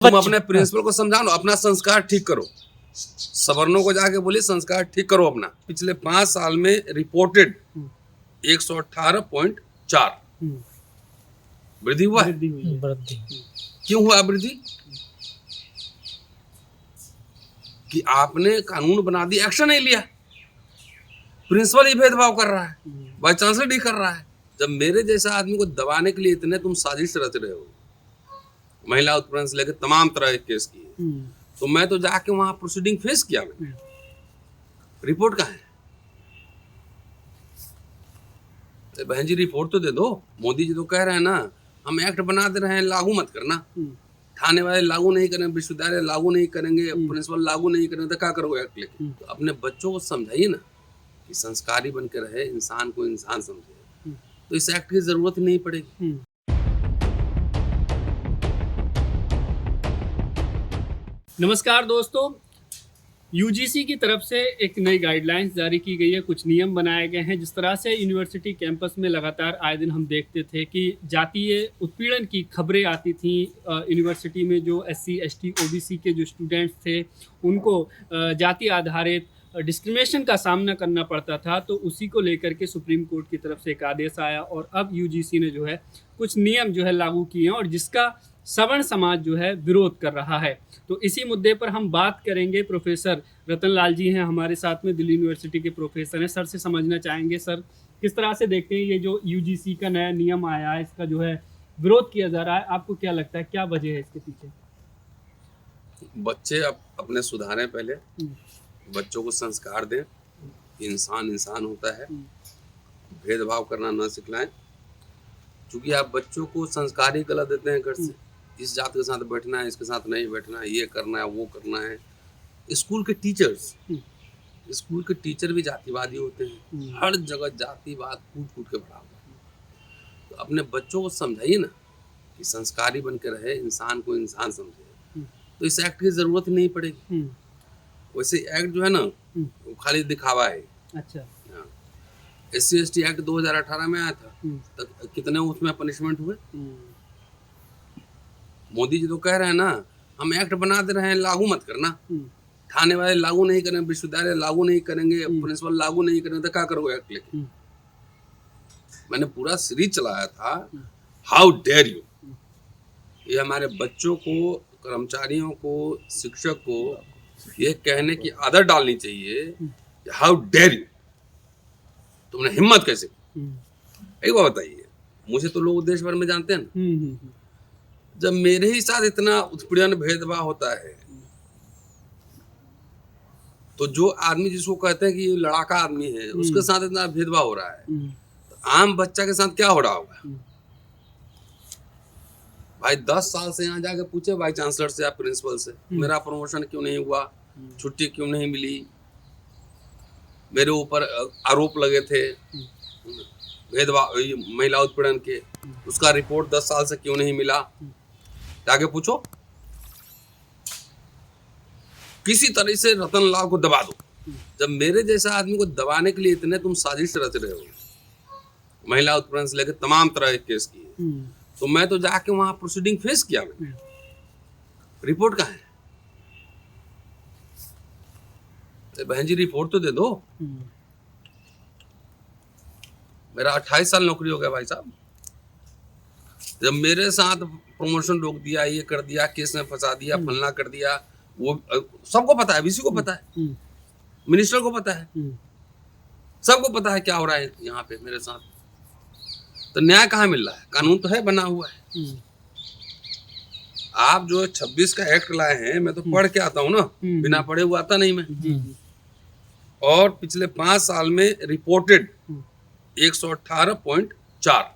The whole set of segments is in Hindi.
तुम अपने प्रिंसिपल को समझाओ ना, अपना संस्कार ठीक करो। सवर्णों को जाके बोलिए संस्कार ठीक करो अपना। पिछले 5 साल में रिपोर्टेड 118.4 वृद्धि हुआ है। क्यों हुआ वृद्धि? कि आपने कानून बना दिया, एक्शन नहीं लिया। प्रिंसिपल ही भेदभाव कर रहा है, वाइस चांसलर ही कर रहा है। जब मेरे जैसा आदमी को दबाने के लिए इतने तुम साजिश रच रहे हो, महिला उत्पीड़न से लेकर तमाम तरह के केस किए, तो मैं तो जाके वहां प्रोसीडिंग फेस किया। मैंने रिपोर्ट कहाँ है? बहन जी रिपोर्ट तो दे दो। मोदी जी तो कह रहे हैं ना, हम एक्ट बना दे रहे हैं, लागू मत करना। थाने वाले लागू नहीं करेंगे, विश्वविद्यालय लागू नहीं करेंगे, प्रिंसिपल लागू नहीं करेंगे, तो क्या करोगे एक्ट लेके? तो अपने बच्चों को समझाइए ना कि संस्कारी बन के रहे, इंसान को इंसान समझे, तो इस एक्ट की जरूरत नहीं पड़ेगी। नमस्कार दोस्तों, यूजीसी की तरफ से एक नई गाइडलाइंस जारी की गई है, कुछ नियम बनाए गए हैं। जिस तरह से यूनिवर्सिटी कैंपस में लगातार आए दिन हम देखते थे कि जातीय उत्पीड़न की खबरें आती थी यूनिवर्सिटी में। जो SC ST OBC के जो स्टूडेंट्स थे उनको जाति आधारित डिस्क्रिमिनेशन का सामना करना पड़ता था, तो उसी को लेकर के सुप्रीम कोर्ट की तरफ से एक आदेश आया और अब यूजीसी ने जो है कुछ नियम जो है लागू किए हैं और जिसका सवर्ण समाज जो है विरोध कर रहा है। तो इसी मुद्दे पर हम बात करेंगे। प्रोफेसर रतन लाल जी हैं हमारे साथ में, दिल्ली यूनिवर्सिटी के प्रोफेसर हैं। सर से समझना चाहेंगे, सर किस तरह से देखते हैं ये जो यूजीसी का नया नियम आया है, इसका जो है विरोध किया जा रहा है, आपको क्या लगता है, क्या वजह है इसके पीछे? बच्चे अपने सुधारें, पहले बच्चों को संस्कार दें, इंसान इंसान होता है, भेदभाव करना न सिखलाएं। क्योंकि आप बच्चों को संस्कार ही गलत देते हैं घर से, इस जात के साथ बैठना है, इसके साथ नहीं बैठना है, ये करना है, वो करना है। स्कूल के टीचर भी जातिवादी होते हैं। हर जगह जातिवाद कूट के भरा हुआ है। तो अपने बच्चों को समझाइए ना कि संस्कारी बन के रहे, इंसान को इंसान समझे, तो इस एक्ट की जरूरत नहीं पड़ेगी। वैसे एक्ट जो है ना, वो खाली दिखावा है। अच्छा। SC ST एक्ट 2018 में आया था, तक कितने उसमें पनिशमेंट हुए? मोदी जी तो कह रहे हैं ना, हम एक्ट बना दे रहे हैं, लागू मत करना। थाने वाले लागू नहीं करेंगे, विश्वविद्यालय लागू नहीं करेंगे, प्रिंसिपल लागू नहीं करेंगे, तो क्या करोगे एक्ट लेके? मैंने पूरा सीरीज चलाया था, हाउ डेयर यू। ये हमारे बच्चों को, कर्मचारियों को, शिक्षक को ये कहने की आदत डालनी चाहिए, हाउ डेयर यू, तुमने हिम्मत कैसे की? एक बात बताइए, मुझे तो लोग देश भर में जानते हैं ना। जब मेरे ही साथ इतना उत्पीड़न भेदभाव होता है, तो जो आदमी जिसको कहते हैं कि ये लड़ाका आदमी है, उसके साथ इतना भेदभाव हो रहा है, तो आम बच्चा के साथ क्या हो रहा होगा? भाई 10 साल से यहाँ जाके पूछे वाइस चांसलर से या प्रिंसिपल से, मेरा प्रमोशन क्यों नहीं हुआ, छुट्टी क्यों नहीं मिली, मेरे ऊपर आरोप लगे थे भेदभाव, महिला उत्पीड़न के, उसका रिपोर्ट 10 साल से क्यों नहीं मिला, जाके पूछो। किसी तरह से रतन लाल को दबा दो। जब मेरे जैसा आदमी को दबाने के लिए इतने तुम साजिश रच रहे हो, महिला उत्पीड़न से लेकर तमाम तरह के केस किए, तो मैं तो जाके वहां प्रोसीडिंग फेस किया। मैंने रिपोर्ट कहाँ है? बहन जी रिपोर्ट तो दे दो। मेरा 28 साल नौकरी हो गया भाई साहब। जब मेरे साथ प्रमोशन रोक दिया, ये कर दिया, केस में फंसा दिया, फलना कर दिया, वो सबको पता है, VC को पता है, मिनिस्टर को पता है, सबको पता है क्या हो रहा है यहाँ पे मेरे साथ। तो न्याय कहाँ मिल रहा है? कानून तो है, बना हुआ है। आप जो 26 का एक्ट लाए हैं, मैं तो पढ़ के आता हूँ ना, बिना पढ़े हुआ आता नहीं मैं। और पिछले 5 साल में रिपोर्टेड 118.4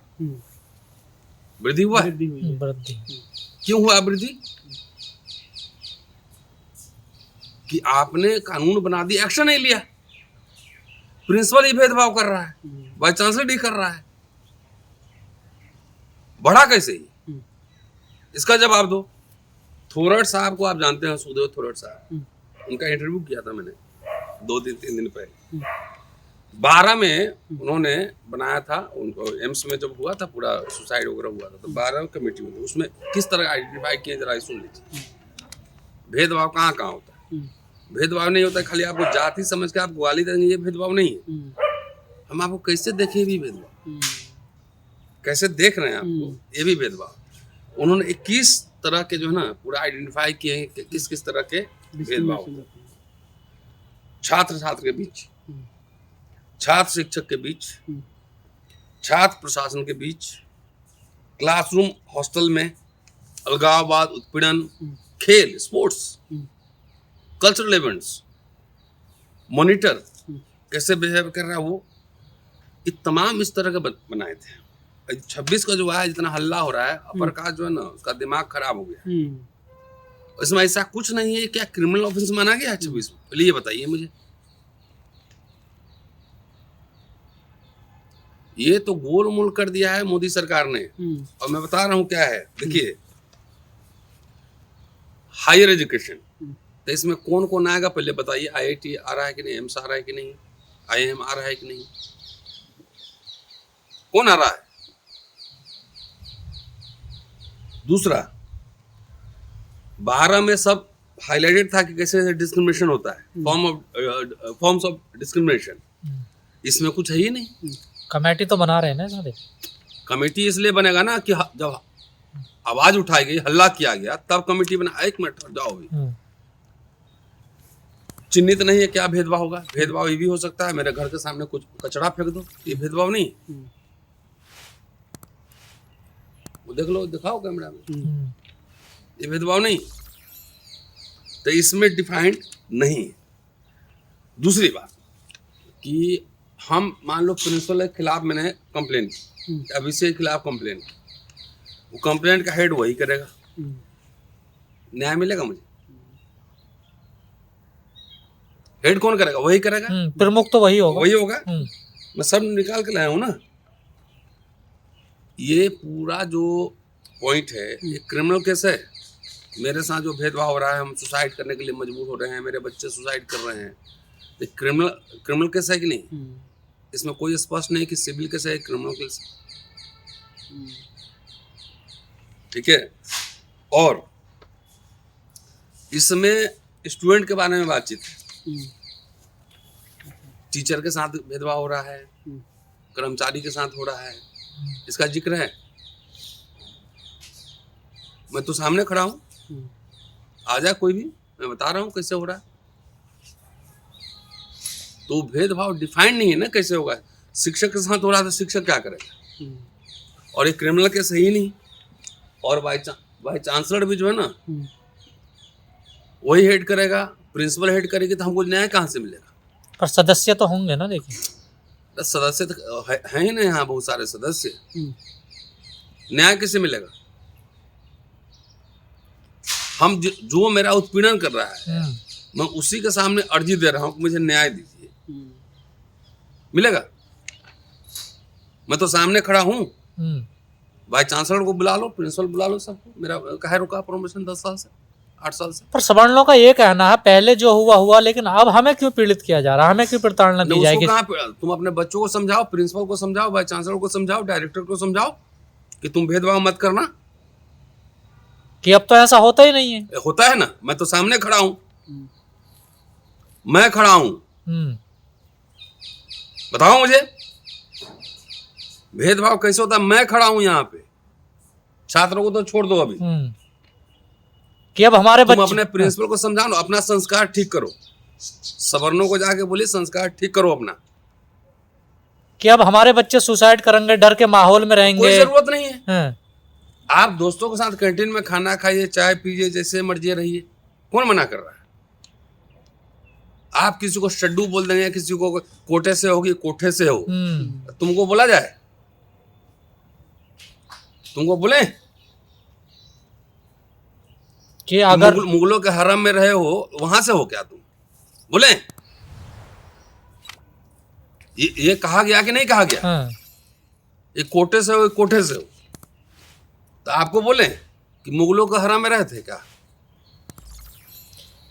वृद्धि हुआ है। क्यों हुआ वृद्धि? कि आपने कानून बना दिया, एक्शन नहीं लिया। प्रिंसिपल ही भेदभाव कर रहा है, वाइस चांसलर ही कर रहा है। बढ़ा कैसे ही? इसका जवाब दो। थोरट साहब को आप जानते हैं, सुदेव थोरट साहब, उनका इंटरव्यू किया था मैंने 2-3 दिन पहले। 12 में उन्होंने बनाया था, उनको एम्स में जब हुआ था, पूरा सुसाइड वगैरह हुआ था, तो 12 कमेटी में, उसमें किस तरह आइडेंटिफाई किए, जरा सुन लीजिए। भेदभाव कहाँ कहाँ होता है? भेदभाव नहीं होता है, खाली आपको जाति समझ के आप गाली देंगे, ये भेदभाव नहीं है। हम आपको कैसे देखे भी भेदभाव, कैसे देख रहे हैं आपको, ये भी भेदभाव। उन्होंने 21 तरह के जो है ना पूरा आइडेंटिफाई किए हैं कि किस किस तरह के भेदभाव, छात्र छात्र के बीच, छात्र शिक्षक के बीच, छात्र प्रशासन के बीच, क्लासरूम हॉस्टल में, अलगाववाद, उत्पीड़न, खेल, स्पोर्ट्स, कल्चरल इवेंट्स, मॉनिटर कैसे बिहेव कर रहा है वो, ये तमाम इस तरह के बनाए थे। 26 का जो है जितना हल्ला हो रहा है, अपरकाश जो है ना उसका दिमाग खराब हो गया। इसमें ऐसा कुछ नहीं है, क्या क्रिमिनल ऑफेंस माना गया है 26 में? पहले ये बताइए मुझे। ये तो गोलमोल कर दिया है मोदी सरकार ने। और मैं बता रहा हूं क्या है, देखिए हायर एजुकेशन, तो इसमें कौन कौन आएगा पहले बताइए। IIT आ रहा है कि नहीं, एम्स आ रहा है कि नहीं, IIM आ रहा है कि नहीं, कौन आ रहा है? दूसरा, 12 में सब हाईलाइटेड था कि कैसे डिस्क्रिमिनेशन होता है, फॉर्म्स ऑफ डिस्क्रिमिनेशन। इसमें कुछ है ही नहीं। कमेटी तो बना रहे हैं ना सारे। कमेटी इसलिए बनेगा ना कि जब आवाज उठाई गई, हल्ला किया गया, तब कमेटी बना। एक मिनट जाओ भी, चिन्हित नहीं है क्या भेदभाव होगा? भेदभाव ये भी हो सकता है मेरे घर के सामने कुछ कचरा फेंक दो, ये भेदभाव नहीं। वो देख लो, दिखाओ कैमरा में, ये भेदभाव नहीं। तो इसमें डिफाइंड नहीं है। दूसरी बात कि हम मान लो प्रिंसिपल के खिलाफ मैंने कंप्लेन की, अभिषेक के खिलाफ कंप्लेन की, वो कंप्लेंट का हेड वही करेगा, न्याय मिलेगा मुझे? हेड कौन करेगा? वही करेगा, प्रमुख तो वही होगा, वही होगा। मैं सब निकाल के लाया हूं ना। ये पूरा जो पॉइंट है, ये क्रिमिनल केस है। मेरे साथ जो भेदभाव हो रहा है, हम सुसाइड करने के लिए मजबूर हो रहे हैं, मेरे बच्चे सुसाइड कर रहे हैं, तो क्रिमिनल केस है कि नहीं? इसमें कोई स्पष्ट नहीं कि सिविल केस है, क्रिमिनल केस। ठीक है। और इसमें स्टूडेंट के बारे में बातचीत है, टीचर के साथ भेदभाव हो रहा है, कर्मचारी के साथ हो रहा है, इसका जिक्र है। मैं तो सामने खड़ा हूं, आ जाए कोई भी, मैं बता रहा हूं कैसे हो रहा है। तो भेदभाव डिफाइंड नहीं है ना कैसे होगा। शिक्षक के साथ हो रहा है तो शिक्षक क्या करेगा? और ये क्रिमिनल केस है ही नहीं। और बाई चांसलर भी जो है ना वही हेड करेगा, प्रिंसिपल हेड करेगी, तो हमको न्याय कहाँ से मिलेगा? पर सदस्य तो होंगे ना। देखिए सदस्य तो है ही नहीं, यहाँ बहुत सारे सदस्य, न्याय कैसे मिलेगा? हम जो मेरा उत्पीड़न कर रहा है, मैं उसी के सामने अर्जी दे रहा हूँ कि मुझे न्याय दीजिए, मिलेगा? मैं तो सामने खड़ा हूँ। भाई चांसलर को बुला लो, प्रिंसिपल बुला लो, सबको। मेरा कहे रुका प्रमोशन 10 साल से, 8 साल से। पर सवर्णों का ये कहना है पहले जो हुआ, लेकिन अब हमें क्यों पीड़ित किया जा रहा है, हमें क्यों प्रताड़ना दी जाएगी? तुम अपने बच्चों को समझाओ, प्रिंसिपल को समझाओ, भाई चांसलर को समझाओ, डायरेक्टर को समझाओ कि तुम भेदभाव मत करना। कि अब तो ऐसा होता ही नहीं है। होता है ना, मैं तो सामने खड़ा हूं, मैं खड़ा हूं, बताओ मुझे भेदभाव कैसे होता है? मैं खड़ा हूं यहाँ पे। छात्रों को तो छोड़ दो अभी, कि अब हमारे तुम अपने प्रिंसिपल को समझाओ, अपना संस्कार ठीक करो। सवर्णों को जाके बोलिए संस्कार ठीक करो अपना। कि अब हमारे बच्चे सुसाइड करेंगे, डर के माहौल में रहेंगे। कोई जरूरत नहीं है। आप दोस्तों के साथ कैंटीन में खाना खाइए, चाय पीजिए, जैसे मर्जी रहिए, कौन मना कर रहा है? आप किसी को शड्डू बोल देंगे, किसी को कोठे से होगी, कोठे से हो, तुमको बोला जाए? तुमको बोले कि अगर मुगलों के हरम में रहे हो, वहां से हो क्या तुम? बोले? ये कहा गया कि नहीं कहा गया? ये कोठे से हो, कोठे से हो, तो आपको बोले कि मुगलों के हरम में रहे थे क्या?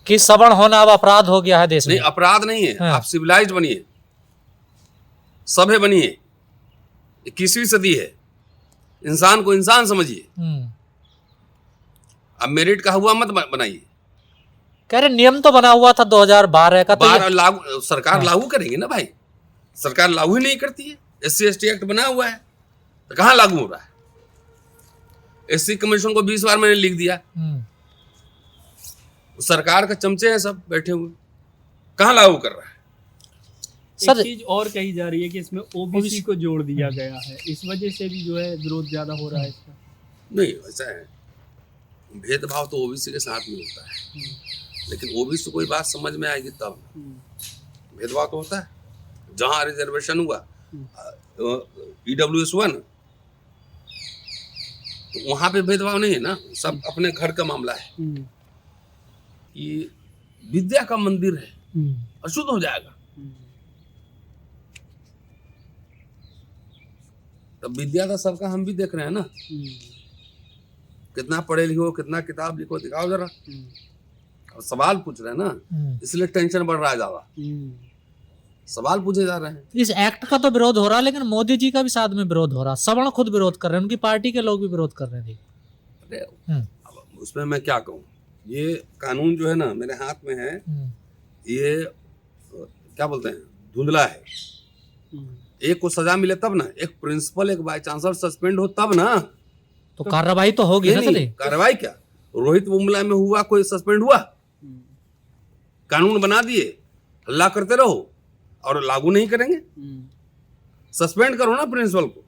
कि सवर्ण होना अब अपराध हो गया है देश में? नहीं, अपराध नहीं है। आप सिविलाइज्ड बनिए, सभ्य बनिए। 21वीं सदी है, इंसान को इंसान समझिए। अब मेरिट का हुआ मत बनाइए। कह रहे नियम तो बना हुआ था 2012 का, तो ये- लागू सरकार लागू करेगी ना भाई, सरकार लागू ही नहीं करती है। SC/ST एक्ट बना हुआ है तो कहाँ लागू हो रहा है? SC कमीशन को 20 बार मैंने लिख दिया, सरकार का चमचे हैं सब बैठे हुए, कहाँ लागू कर रहा है? एक चीज और कही जा रही है कि इसमें OBC को जोड़ दिया गया है, इस वजह से भी जो है विरोध ज्यादा हो रहा है इसका। नहीं, वैसा है, भेदभाव तो OBC के साथ में होता है, लेकिन OBC कोई बात समझ में आएगी तब। भेदभाव तो होता है, जहाँ रिजर्वेशन हुआ EWS 1 तो वहां पे भेदभाव नहीं है ना, सब अपने घर का मामला है। कि विद्या का मंदिर है, अशुद्ध हो जाएगा, तब विद्या का सबका हम भी देख रहे हैं ना, कितना पढ़े लिखो, कितना किताब लिखो, दिखाओ जरा। सवाल पूछ रहे हैं ना, इसलिए टेंशन बढ़ रहा है ज्यादा, सवाल पूछे जा रहे हैं। इस एक्ट का तो विरोध हो रहा है, लेकिन मोदी जी का भी साथ में विरोध हो रहा है, सवर्ण खुद विरोध कर रहे हैं, उनकी पार्टी के लोग भी विरोध कर रहे हैं। अब उसमें मैं क्या कहूँ, ये कानून जो है ना मेरे हाथ में है, ये क्या बोलते हैं, धुंधला है। एक को सजा मिले तब ना, एक प्रिंसिपल एक वाइस चांसलर सस्पेंड हो तब ना, तो कार्रवाई तो होगी ना। कार्रवाई क्या, रोहित मुमला में हुआ, कोई सस्पेंड हुआ? कानून बना दिए, हल्ला करते रहो और लागू नहीं करेंगे, सस्पेंड करो ना प्रिंसिपल को।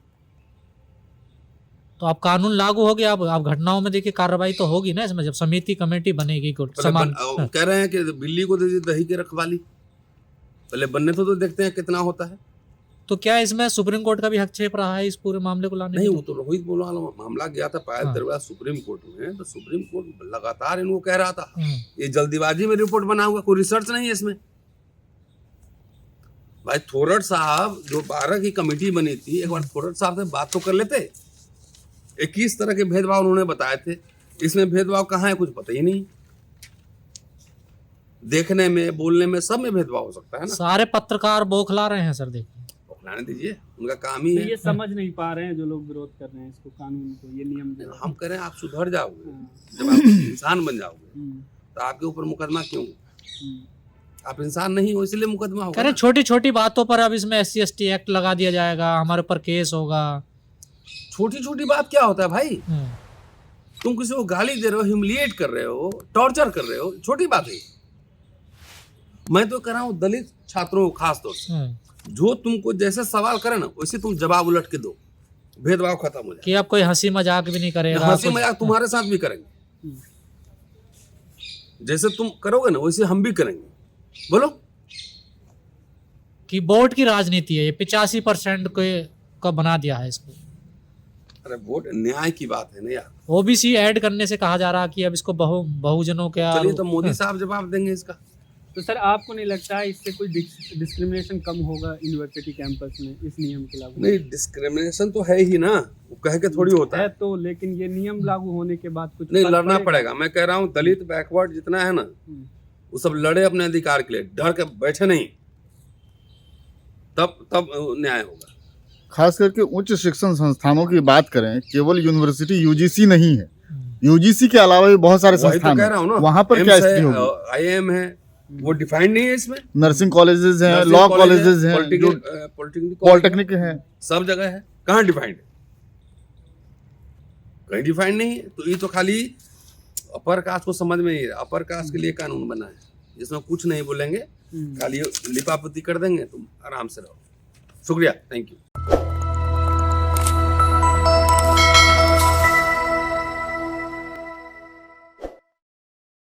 तो अब कानून लागू हो गया, अब घटनाओं में देखिए कार्रवाई तो होगी ना इसमें, जब समिति कमेटी बनेगी। कह रहे हैं कि बिल्ली को दे दी दही की रखवाली, पहले बनने तो देखते हैं कितना होता है। तो क्या इसमें सुप्रीम कोर्ट का भी हस्तक्षेप रहा है इस पूरे मामले को लाने? नहीं, वो तो रोहित बोला मामला गया था पायल दरबार सुप्रीम कोर्ट में, तो सुप्रीम कोर्ट लगातार इनको कह रहा था ये जल्दीबाजी में रिपोर्ट बना हुआ, कोई रिसर्च नहीं है इसमें। भाई थोरट साहब जो 12 की कमेटी बनी थी, एक बार थोरट साहब से बात तो कर लेते। 21 तरह के भेदभाव उन्होंने बताए थे, इसमें भेदभाव कहाँ है कुछ पता ही नहीं। देखने में, बोलने में, सब में भेदभाव हो सकता है ना। सारे पत्रकार बौखला रहे हैं सर, देखिए बौखलाने दीजिए, उनका काम ही है। ये समझ नहीं पा रहे हैं जो लोग विरोध कर रहे हैं इसको, कानून को, ये नियम जो हम कह रहे हैं आप सुधर जाओगे, जब आप इंसान बन जाओगे तो आपके ऊपर मुकदमा क्यों? आप इंसान नहीं हो इसलिए मुकदमा होगा। कह रहे छोटी छोटी बातों पर अब इसमें SC/ST एक्ट लगा दिया जाएगा, हमारे ऊपर केस होगा। छोटी छोटी बात क्या होता है भाई? तुम किसी को गाली दे रहे हो, ह्यूमिलिएट कर रहे हो, टॉर्चर कर रहे हो, छोटी बात है। मैं तो कह रहा हूँ दलित छात्रों को खास तौर से, जो तुमको जैसे सवाल करे ना वैसे तुम जवाब उलट के दो, भेदभाव खत्म हो जाए। कि अब कोई हंसी मजाक भी नहीं करेगा, हंसी मजाक तुम्हारे साथ भी करेंगे, जैसे तुम करोगे ना वैसे हम भी करेंगे। बोलो कि वोट की राजनीति है, ये 85% को बना दिया है इसको। अरे वोट न्याय की बात है ना यार। OBC ऐड करने से कहा जा रहा कि अब इसको बहुजनों के। चलिए तो मोदी साहब जवाब देंगे इसका। तो सर आपको नहीं लगता है इससे कोई डिस्क्रिमिनेशन कम होगा यूनिवर्सिटी कैंपस में इस नियम के लागू? नहीं, डिस्क्रिमिनेशन तो है ही ना, वो कह के थोड़ी होता है तो, लेकिन ये नियम लागू होने के बाद कुछ नहीं लड़ना पड़ेगा। मैं कह रहा हूँ दलित बैकवर्ड जितना है ना, वो सब लड़े अपने अधिकार के लिए, डर के बैठे नहीं, तब न्याय होगा। खास करके उच्च शिक्षण संस्थानों की बात करें, केवल यूनिवर्सिटी UGC नहीं है, UGC के अलावा भी बहुत सारे संस्थान हैं, वहाँ पर क्या स्थिति होगी? IIM है, वो डिफाइंड नहीं है इसमें। नर्सिंग कॉलेजेस हैं, लॉ कॉलेजेस हैं, पॉलिटेक्निक है, सब जगह है, कहाँ डिफाइंड है? कहीं डिफाइंड नहीं है। तो ये तो खाली अपर कास्ट को समझ में ही, अपर कास्ट के लिए कानून बना है जिसमें कुछ नहीं बोलेंगे, खाली लिपापोती कर देंगे, तुम आराम से रहो। शुक्रिया, थैंक यू।